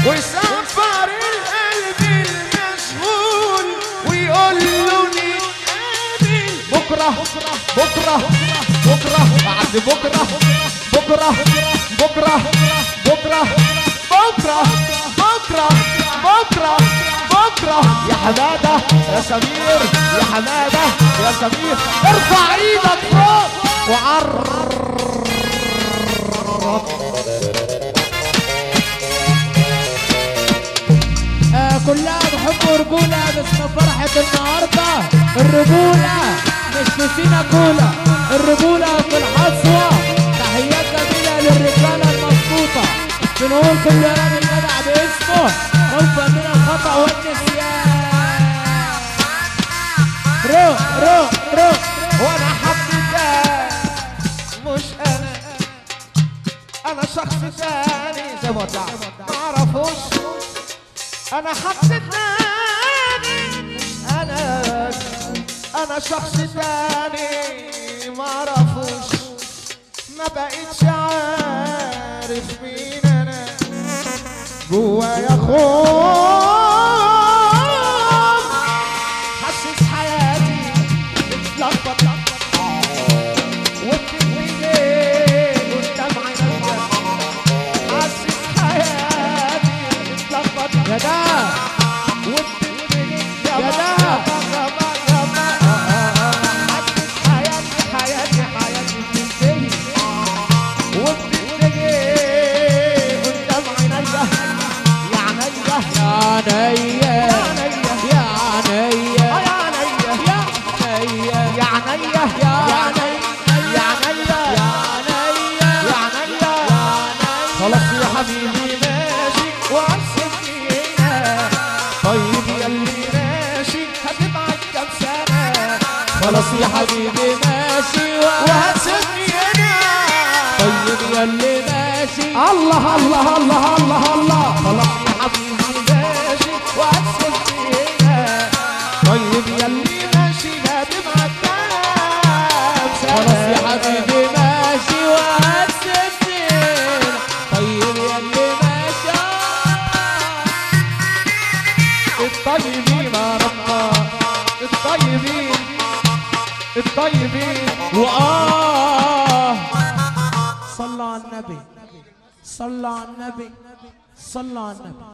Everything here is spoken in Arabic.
ويسافر القلب المشغول ويقول له نتقابل بكره بكره بكره بعد بكره بكره بكره بكره بكره بكره بكره بكره يا حماده يا سمير يا حماده يا سمير ارفع ايدك فوق وعرض كلها بحب رجولة باسم فرحة النهاردة. الرجولة مش في سينا كولا، الرجولة في الحصوة. تحيات جميلة للرجالة المظبوطة. بنقول كل راجل جدع باسمه خوفا من الخطأ والنسيان. رو وانا حبيتك مش انا شخص تاني زي ما تعرفوش. انا حبيت تاني انا شخص تاني معرفوش. ما بقيتش عارف مين انا جوايا خوف حاسس حياتي اتلخبط وبتبني قدام عينيا. حاسس حياتي اتلخبط يا ده يا ده حياتي بتنتهي وبتنتهي قدام عينيا. يا عينيا يا عينيا يا عينيا خلاص يا حبيبي ماشي وعالسنين هنا. طيب ياللي ماشي هتبعد كام سنة. خلاص يا حبيبي ماشي وهتسيبني هنا. طيب ياللي ماشي الله الله الله الله الله. خلاص يا حبيبي ماشي وهتسيبني هنا. طيب ياللي ماشي هتبعد كام سنة. خلاص يا حبيبي ماشي وهتسيبني هنا. طيب ياللي ماشي الطيبين ربنا الطيبين صلى على النبي صلى على النبي صلى على النبي.